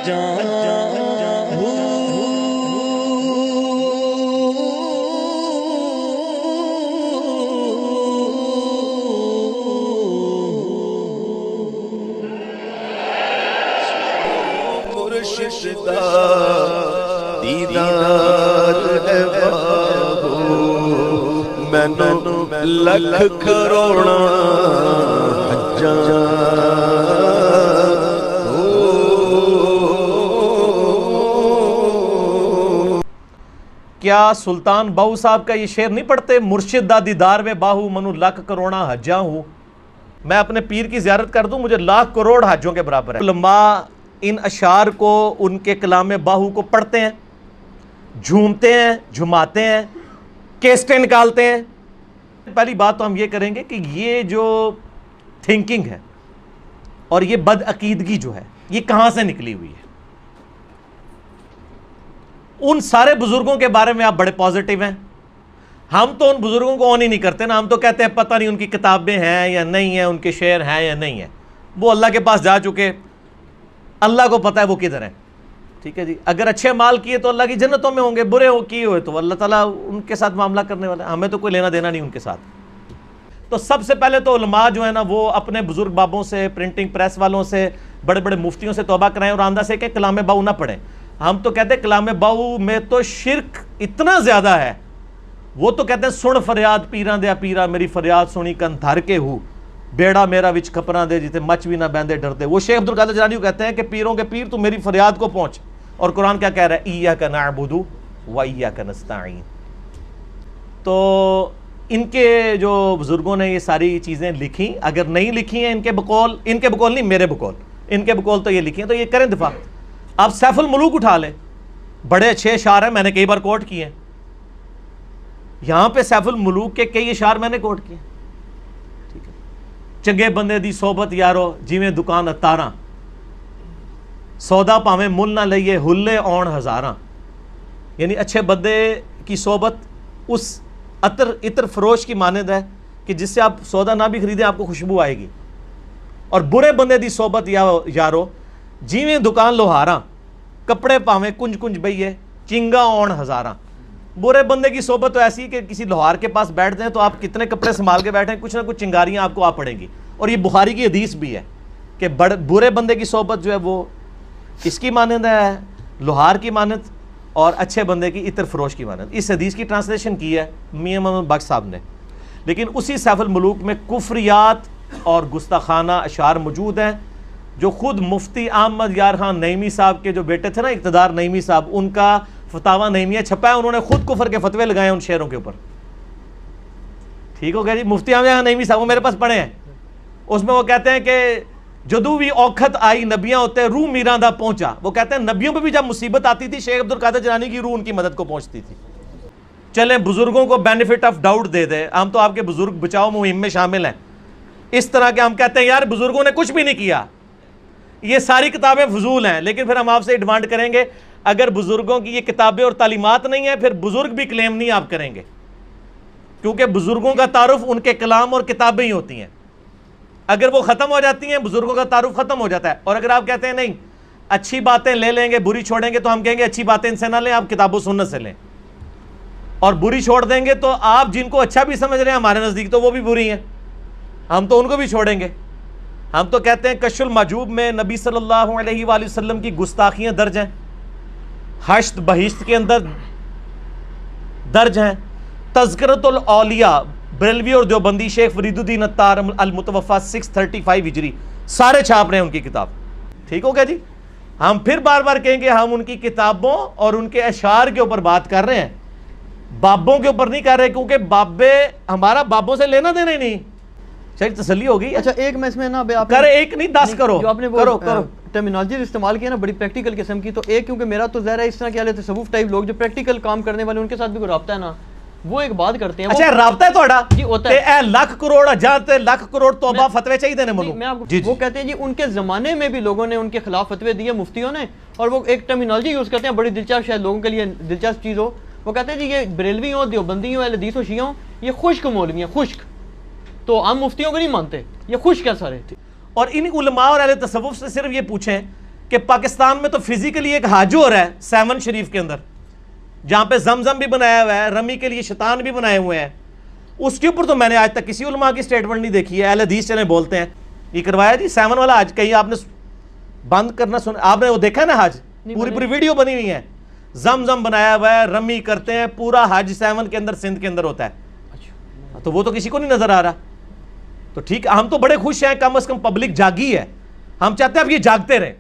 دیدار ہے باہو مینوں لکھ کروڑا کیا سلطان باہو صاحب کا یہ شعر نہیں پڑھتے؟ مرشد دا دیدار میں باہو منو لکھ کروڑا حجاں ہوں. میں اپنے پیر کی زیارت کر دوں مجھے لاکھ کروڑ حجوں کے برابر ہے. علماء ان اشعار کو، ان کے کلام باہو کو پڑھتے ہیں، جھومتے ہیں، جھماتے ہیں، کیسٹیں نکالتے ہیں. پہلی بات تو ہم یہ کریں گے کہ یہ جو تھنکنگ ہے اور یہ بد عقیدگی جو ہے یہ کہاں سے نکلی ہوئی ہے. ان سارے بزرگوں کے بارے میں آپ بڑے پازیٹیو ہیں، ہم تو ان بزرگوں کو آن ہی نہیں کرتے نا. ہم تو کہتے ہیں پتہ نہیں ان کی کتابیں ہیں یا نہیں ہیں، ان کے شعر ہیں یا نہیں ہیں. وہ اللہ کے پاس جا چکے، اللہ کو پتہ ہے وہ کدھر ہیں. ٹھیک ہے جی. اگر اچھے مال کیے تو اللہ کی جنتوں میں ہوں گے، برے کیے ہوئے تو اللہ تعالیٰ ان کے ساتھ معاملہ کرنے والا ہے. ہمیں تو کوئی لینا دینا نہیں ان کے ساتھ. تو سب سے پہلے تو علماء جو ہے نا وہ اپنے بزرگ بابوں سے، پرنٹنگ پریس والوں سے، بڑے بڑے مفتیوں سے توبہ کرائیں اور آندہ سے کہ کلام باہو نہ پڑھیں. ہم تو کہتے ہیں کلام باہو میں تو شرک اتنا زیادہ ہے. وہ تو کہتے ہیں سن فریاد پیراں دیا پیرا، میری فریاد سنی کن دھر کے ہو، بیڑا میرا وچ کھپراں دے جتے مچ بھی نہ بہندے ڈرتے. وہ شیخ عبدالقادر جیلانی کہتے ہیں کہ پیروں کے پیر تو میری فریاد کو پہنچ. اور قرآن کیا کہہ رہا ہے؟ ایاک نعبد و ایاک نستعین. تو ان کے جو بزرگوں نے یہ ساری چیزیں لکھی، اگر نہیں لکھی ہیں ان کے بقول نہیں میرے بقول، ان کے بقول تو یہ لکھی ہیں تو یہ کریں دفاع. آپ سیف الملوک اٹھا لیں، بڑے اچھے اشعار ہیں، میں نے کئی بار کوٹ کیے ہیں. یہاں پہ سیف الملوک کے کئی اشعار میں نے کوٹ کیے. ٹھیک ہے. چنگے بندے دی صحبت یارو جویں دکان اتاراں، سودا پاویں مل نہ لئیے ہلے آن ہزاراں. یعنی اچھے بندے کی صحبت اس عطر فروش کی مانند ہے کہ جس سے آپ سودا نہ بھی خریدیں آپ کو خوشبو آئے گی. اور برے بندے دی صحبت یارو جیویں دکان لوہاراں، کپڑے پاویں کنج کنج بئیے چنگا آن ہزاراں. برے بندے کی صحبت تو ایسی کہ کسی لوہار کے پاس بیٹھ جائیں تو آپ کتنے کپڑے سنبھال کے بیٹھیں کچھ نہ کچھ چنگاریاں آپ کو آ پڑیں گی. اور یہ بخاری کی حدیث بھی ہے کہ برے بندے کی صحبت جو ہے وہ کس کی مانند ہے؟ لوہار کی مانند، اور اچھے بندے کی عطر فروش کی مانند. اس حدیث کی ٹرانسلیشن کی ہے میاں محمد بخش صاحب نے. لیکن اسی سیف الملوک میں کفریات اور گستاخانہ اشعار موجود ہیں جو خود مفتی احمد یار خان نعیمی صاحب کے جو بیٹے تھے نا اقتدار نعیمی صاحب، ان کا فتاوی نعیمیہ چھپا ہے، انہوں نے خود کفر کے فتوے لگائے ان شعروں کے اوپر. ٹھیک ہو گیا جی. مفتی احمد یار خان نعیمی صاحب وہ میرے پاس پڑھے ہیں. اس میں وہ کہتے ہیں کہ جدو بھی اوکھت آئی نبیاں ہوتے روح میراں دا پہنچا. وہ کہتے ہیں نبیوں پہ بھی جب مصیبت آتی تھی شیخ عبدالقادر جیلانی کی روح ان کی مدد کو پہنچتی تھی. چلیں بزرگوں کو بینیفٹ آف ڈاؤٹ دے دیں. ہم تو آپ کے بزرگ بچاؤ مہم میں شامل ہیں. اس طرح کے ہم کہتے ہیں یار بزرگوں نے کچھ بھی نہیں کیا، یہ ساری کتابیں فضول ہیں. لیکن پھر ہم آپ سے ڈیمانڈ کریں گے اگر بزرگوں کی یہ کتابیں اور تعلیمات نہیں ہیں پھر بزرگ بھی کلیم نہیں آپ کریں گے، کیونکہ بزرگوں کا تعارف ان کے کلام اور کتابیں ہی ہوتی ہیں. اگر وہ ختم ہو جاتی ہیں بزرگوں کا تعارف ختم ہو جاتا ہے. اور اگر آپ کہتے ہیں نہیں اچھی باتیں لے لیں گے بری چھوڑیں گے تو ہم کہیں گے اچھی باتیں ان سے نہ لیں، آپ کتاب و سنت سے لیں. اور بری چھوڑ دیں گے تو آپ جن کو اچھا بھی سمجھ رہے ہیں ہمارے نزدیک تو وہ بھی بری ہیں، ہم تو ان کو بھی چھوڑیں گے. ہم تو کہتے ہیں کشف المحجوب میں نبی صلی اللہ علیہ وآلہ وسلم کی گستاخیاں درج ہیں، حشت بہشت کے اندر درج ہیں. تذکرۃ الاولیاء بریلوی اور دیوبندی شیخ فرید الدین عطار المتوفی 635 ہجری سارے چھاپ رہے ہیں ان کی کتاب. ٹھیک ہو گیا جی. ہم پھر بار بار کہیں گے ہم ان کی کتابوں اور ان کے اشعار کے اوپر بات کر رہے ہیں، بابوں کے اوپر نہیں کر رہے، کیونکہ بابے ہمارا بابوں سے لینا دینا ہی نہیں. چلیے تسلی ہوگی. اچھا ایک میں اس میں نا کرے ایک نہیں 10 کرو جو آپ نے کرو ٹرمینالوجی استعمال کیا نا بڑی پریکٹیکل قسم کی. تو ایک کیونکہ میرا تو ظاہر ہے اس طرح کے تصوف ٹائپ لوگ جو پریکٹیکل کام کرنے والے ان کے ساتھ بھی کوئی رابطہ ہے نا، وہ ایک بات کرتے ہیں. اچھا رابطہ ہے تھوڑا جی ہوتا ہے. اے لاکھ کروڑ ہزار لاکھ کروڑ توبہ فتوے چاہیے دینے منو. وہ کہتے ہیں جی ان کے زمانے میں بھی لوگوں نے ان کے خلاف فتوے دیے مفتیوں نے، اور وہ ایک ٹرمینالوجی یوز کرتے ہیں بڑی دلچسپ، شاید لوگوں کے لیے دلچسپ چیز ہو. وہ کہتے ہیں جی یہ بریلوی ہوں دیوبندی ہوں اہل حدیث و شیعہ ہوں یہ خشک مولوی ہیں، خشک. تو ہم مفتیوں کو نہیں مانتے، یہ خشک ہے سارے. اور ان علماء اور اہل تصوف سے صرف یہ پوچھیں کہ پاکستان میں تو فزیکلی ایک حج ہو رہا ہے 7 شریف کے اندر، جہاں پہ زمزم بھی بنایا ہوا ہے، رمی کے لیے شیطان بھی بنائے ہوئے ہیں، اس کے اوپر تو میں نے آج تک کسی علماء کی سٹیٹمنٹ نہیں دیکھی ہے. اہل حدیث چلے بولتے ہیں یہ کروایا جی 7 والا حج، کہیں آپ نے بند کرنا آپ نے وہ دیکھا ہے نا حج، پوری ویڈیو بنی ہوئی ہے، زمزم بنایا ہوا ہے، رمی کرتے ہیں، پورا حج 7 کے اندر سندھ کے اندر ہوتا ہے. تو وہ تو کسی کو نہیں نظر آ رہا. تو ٹھیک، ہم تو بڑے خوش ہیں، کم از کم پبلک جاگی ہے، ہم چاہتے ہیں اب یہ جاگتے رہیں.